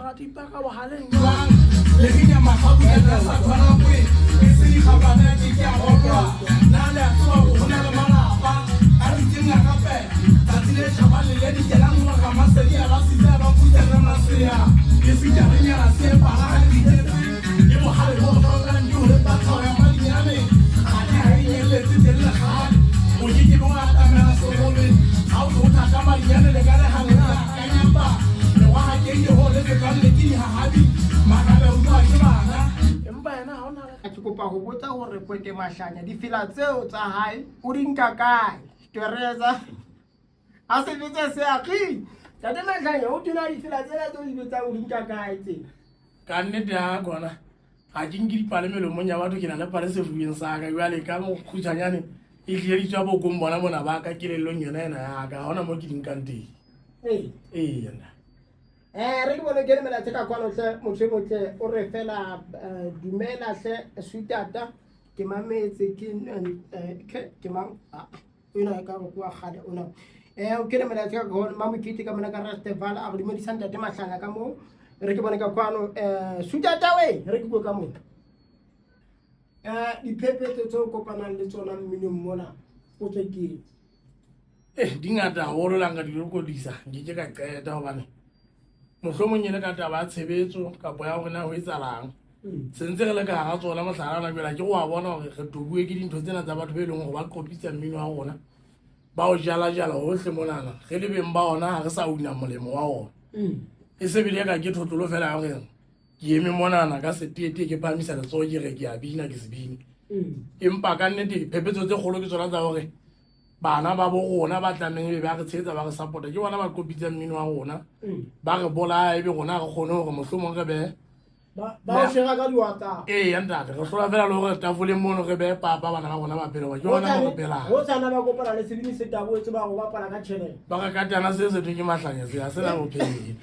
ga tipa ka bohaleng le kenya mahabu ya nasa tshwana kwe e se di khabana ke ya golwa na le tsoa go bona le malapa a re tsenga gape tsatsile tšhabale le di kelang mo ga masedi a ba sitse ba putela masea ke fita re nya se ba ga di ke mo hale go ga ndi o le ba tsa ya mali ya me a ke ha ye le tse le ga o ke ke mo ata me a so go le a o tla ka mali ya le ga le ha le ka nyamba le wa ha ke ye ho le ka le ke ha habi makala o tla ke bana empa yena ha ona a ke kopa go botsa gore Kwete Mahlanya difela tseo tsa hae o di nka kae Teresa a se bitse se akhi Tate Mahlanya o dina difela tsela tseo di botsa o di nka kae tse ka nnete ya gona ga ke nke dipale melomong ya batho ke na le pale sefueng sa ka jale ka mo khutshwanyane e tlieditswa bokong bona bona ba ka kelelong yona ena ya ka gona mo ke dinkang teng yena re ke bone ke le mela ka kwano tle motho motle o re fela dumela hle sweetata ke mametse ke mang ona ka go kwa gale ona o ke le mela ka go mamukiti ka mona ka Festival a go di medisa Tate Mahlanya ka mo re ke bone ka kwano sweetata we re ke go ka mo diphephetso tse o kopanang le tsona mminong mona o tle ke di ngata haholo la nka di lokodisa nke ke ka qeta gobane mohlomong e le ka taba ya tshebetso kapo ya gore na ho etsalang sentse re le ka gara tsona motlharana jela ke go a bona gore re tobue ke dintho tsena tsa batho ba e leng gore ba qopitsa mmino wa rona ba o jala hohle monana ge le beng ba ona ga re sa una molemo wa ona e sebile ka ke thotlolo fela ya gore ke eme monana ka setete ke phamisa letsogo ke re ke a bina ke se bine empa ka nnete diphephetso tse kgolo ke tsona tsa gore bana ba bo rona ba tlameng ebe ba re tshegetsa ba re support-a ke bona ba qopitsa mmino wa rona ba re bolaya ebe rona re kgone gore mohlomong re be ba o shega ka diwata ya ntate re hlola fela le gore tafoleng mono re be papa bana ba rona ba phelo ke bona mo re phelang go tsana ba kopana le sebini se tabo etse ba go bapala ka tšhelete ba ka katana se se ke Mahlanya se a se la bophedi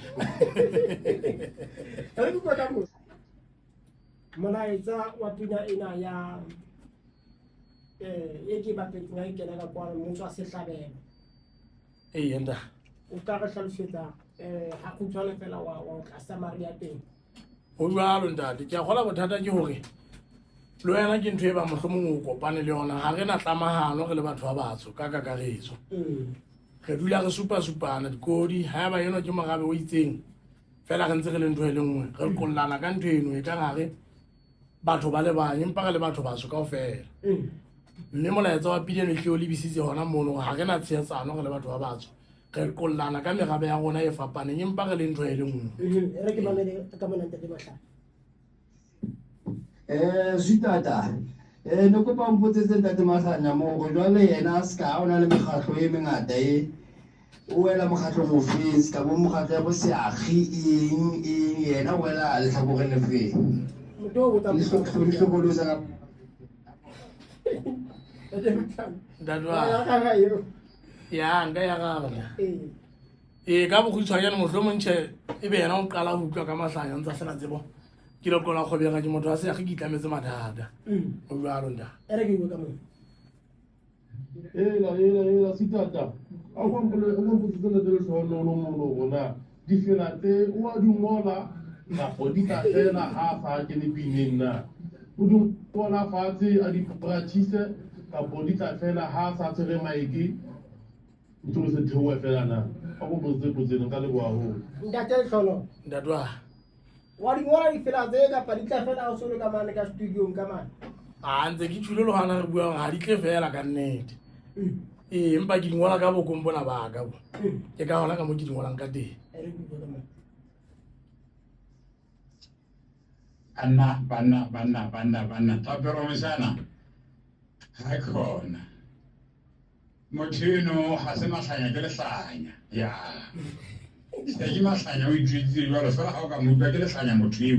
re ke kota mo molaetsa wa pina ena ya e ke bapetse ga ikena ka kwano motho a sehlabelo nda o ka re hlalosetsa ga khutshwane fela wa tlasa maria teng go jalo ntate ke a gola bothata ke gore le wena ke ntho e ba mohlomong o kopane le yona ga re na tlamagano re le batho ba batsho ka kakaretso re dula re supana dikodi ga ba eno ke morabe o itseng fela re ntse re le ntho e le nngwe re qollana ka ntho eno e ka gare batho ba le banye empa re le batho batsho kao fela mme molaetsa wa pile ne tle o lebisitse gona mono ga re na tshehetsano re le batho ba batsho re qollana ka merabe ya rona e fapaneng empa re le ntho e le nngwe re ke mamele ka mona Tate Mahlanya Sweetata ne kopa mpotsetse Tate Mahlanya mo go jwale yena ska o na le mekgatlo e mengata e o wela mokgatlong o feng ska bo mokgatlo ya bo seagi eng yena o wela letlhakoreng le feng motho o botsa hlokolosa ka ya nka ya gagona ka bokgutshwanyane mohlomongtšhe e be yena o qala go utlwa ka Mahlanya ntse a sena tsebo ke lekola kgobega ke motho wa seagi ke itlametse mathata o jalo nda re ke go ka mo ela Sweetata a go mpotsetse le tele sono lo mono bona difela tse o a di ngola na go di ka fela ha fa ke le pineng na o di ngola fatshe a di practice ka bo di ka fela ha sa tsere maiki ntse se theoe fela na a go botse ka le bua ho ntate tlholo ndatwa wa di ngola difela tse kapa di tla fela o solo ka mane ka studio ka mane a ntse ke tshwile le gana re bua ga di tle fela ka nnete empa ke di ngola ka bokong bona ba ka bo ke ka gona ka mo ke di ngolang ka teng banna taperomisana ga khona motho eno ga se Mahlanya ke Lehlanya ya ke Mahlanya o ithutsitse jalo fela ga o ka motlwa ke Lehlanya motho eo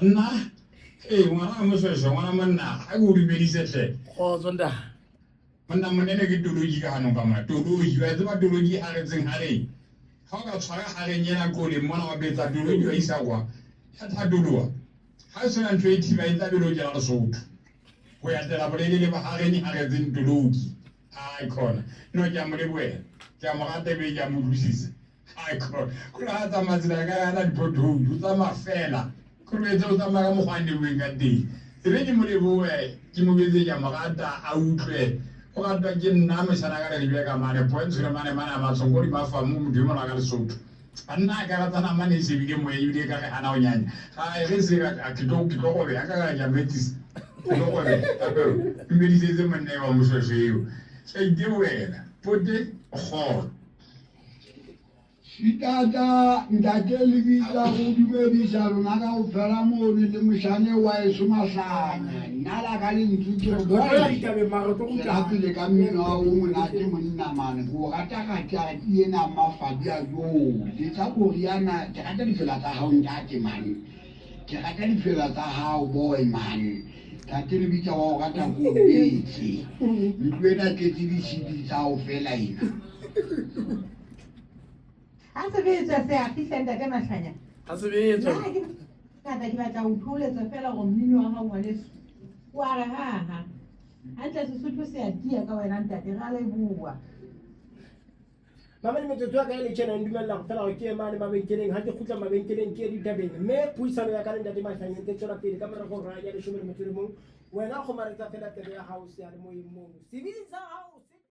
nna ngwana mosweswe ngwana monna ga ke o dumedise tle kgotso nda monna monene ke tologi ka ganong ka mona tologi wa tseba tologi a retseng gareng ga o ka tshwara gareng ena koleng mona wa betsa tologi wa isa kwa ya thatoloa ga e sena ntho e thiba e tla belo jela Lesotho go ya tela bolelele ba gareng a retseng tologi a khona no ke a mo leboela ke a mo rata ebe ke a mo utlwisisa Go ra tsamaya tsela ka yana di-pothole o tsamaya fela go re etse o tsamaya ka mokgwaneweng ka teng ebe ke mo leboe ke mo betsetsa mogata a utlwe go ratwa ke nna mesana ka le ka mane poentshwere mane a matshong ko dimafamo modimo la ka lesotho a nna a ka ratsana mane e sebile moe ebile ka ge gana o nyanya ga ge se ke tlo gobe a ka ka jametisa ke tlo gobe dumedisetse monne wa moswesweo sa iteboela pote kgolo Sitata ntate lebitsa go dumedisa rona ka go fela mone le mošane wa eso mahlana nna la ka le ntutse rapele ka mmino wa o monate monna mane go rata-rata ena mafadi a joo le tsa koriana ke rata difela tsa gao ntate mane ke rata difela tsa gao boy mane tate lebitsa wa go rata ko betse ntlo ena tletse disidi tsa go fela ena Ha sebetsa se a fihla ntate Mahlanya. Ha sebetsa. Kata ke batla o tholetsa fela go mmino wa gago ngwaneso. Wa re ha. Hantle Sesotho se a tia ka wena ntate ga le bua. Mama le metsotso ka ile tjena ndumella go fela go ke mane mabenkeleng ha ke khutla mabenkeleng ke di tabeng mme puisano ya ka le ntate Mahlanya ke tsora pele ka mara go ra ya le shome le motho le mong wena go maretsa fela tebe ya house ya le mo imong. Sibili sa hao